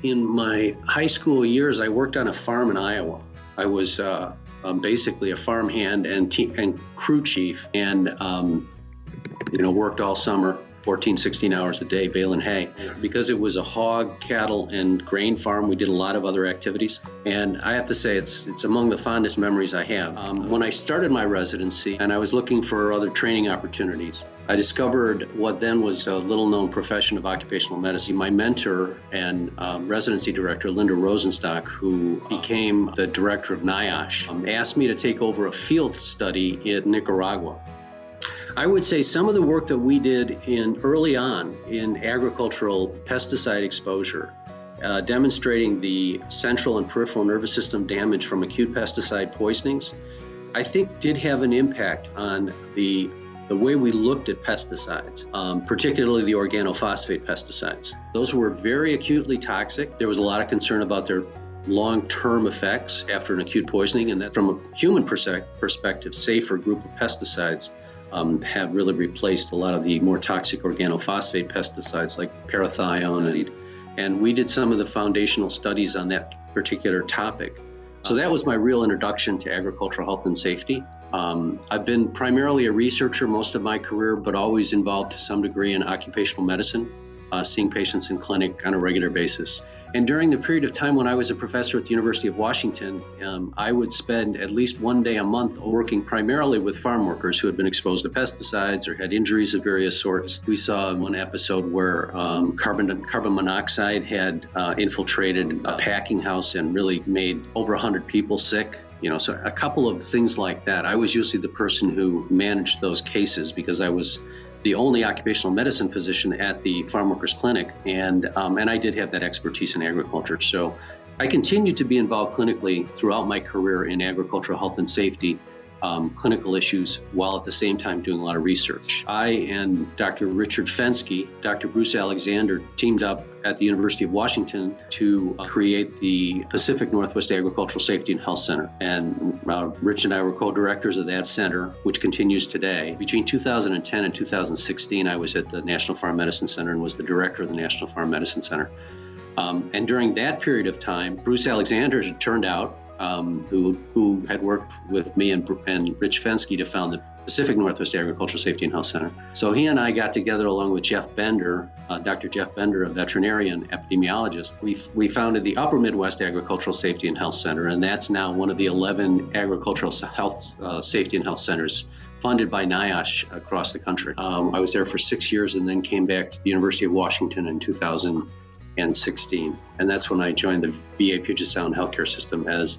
In my high school years, I worked on a farm in Iowa. I was basically a farm hand and crew chief, and worked all summer, 14, 16 hours a day baling hay. Because it was a hog, cattle, and grain farm, we did a lot of other activities. And I have to say, it's among the fondest memories I have. When I started my residency and I was looking for other training opportunities, I discovered what then was a little-known profession of occupational medicine. My mentor and residency director, Linda Rosenstock, who became the director of I-SASH, asked me to take over a field study in Nicaragua. I would say some of the work that we did early on in agricultural pesticide exposure, demonstrating the central and peripheral nervous system damage from acute pesticide poisonings, I think did have an impact on the way we looked at pesticides, particularly the organophosphate pesticides. Those were very acutely toxic. There was a lot of concern about their long-term effects after an acute poisoning, and that from a human perspective, safer group of pesticides have really replaced a lot of the more toxic organophosphate pesticides like parathion, and we did some of the foundational studies on that particular topic. So that was my real introduction to agricultural health and safety. I've been primarily a researcher most of my career, but always involved to some degree in occupational medicine, seeing patients in clinic on a regular basis. And during the period of time when I was a professor at the University of Washington, I would spend at least one day a month working primarily with farm workers who had been exposed to pesticides or had injuries of various sorts. We saw one episode where carbon monoxide had infiltrated a packing house and really made over 100 people sick. So a couple of things like that. I was usually the person who managed those cases because I was the only occupational medicine physician at the farm workers clinic, and I did have that expertise in agriculture. So I continued to be involved clinically throughout my career in agricultural health and safety, clinical issues, while at the same time doing a lot of research. I and Dr. Richard Fenske, Dr. Bruce Alexander teamed up at the University of Washington to create the Pacific Northwest Agricultural Safety and Health Center. And Rich and I were co-directors of that center, which continues today. Between 2010 and 2016, I was at the National Farm Medicine Center and was the director of the National Farm Medicine Center. And during that period of time, Bruce Alexander, it turned out, who had worked with me and Rich Fenske to found the Pacific Northwest Agricultural Safety and Health Center. So he and I got together along with Jeff Bender, Dr. Jeff Bender, a veterinarian epidemiologist. We founded the Upper Midwest Agricultural Safety and Health Center, and that's now one of the 11 agricultural health safety and health centers funded by NIOSH across the country. I was there for 6 years and then came back to the University of Washington in 2016. And that's when I joined the VA Puget Sound healthcare system as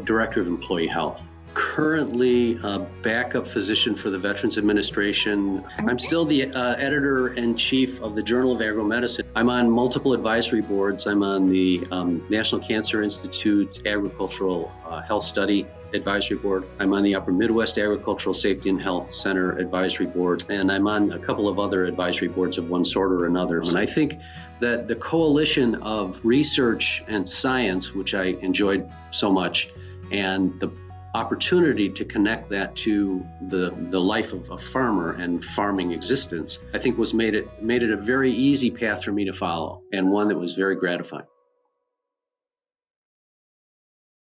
Director of Employee Health. Currently a backup physician for the Veterans Administration. I'm still the editor-in-chief of the Journal of Agromedicine. I'm on multiple advisory boards. I'm on the National Cancer Institute Agricultural Health Study Advisory Board. I'm on the Upper Midwest Agricultural Safety and Health Center Advisory Board, and I'm on a couple of other advisory boards of one sort or another. And I think that the coalition of research and science, which I enjoyed so much, and the opportunity to connect that to the life of a farmer and farming existence, I think made it a very easy path for me to follow, and one that was very gratifying.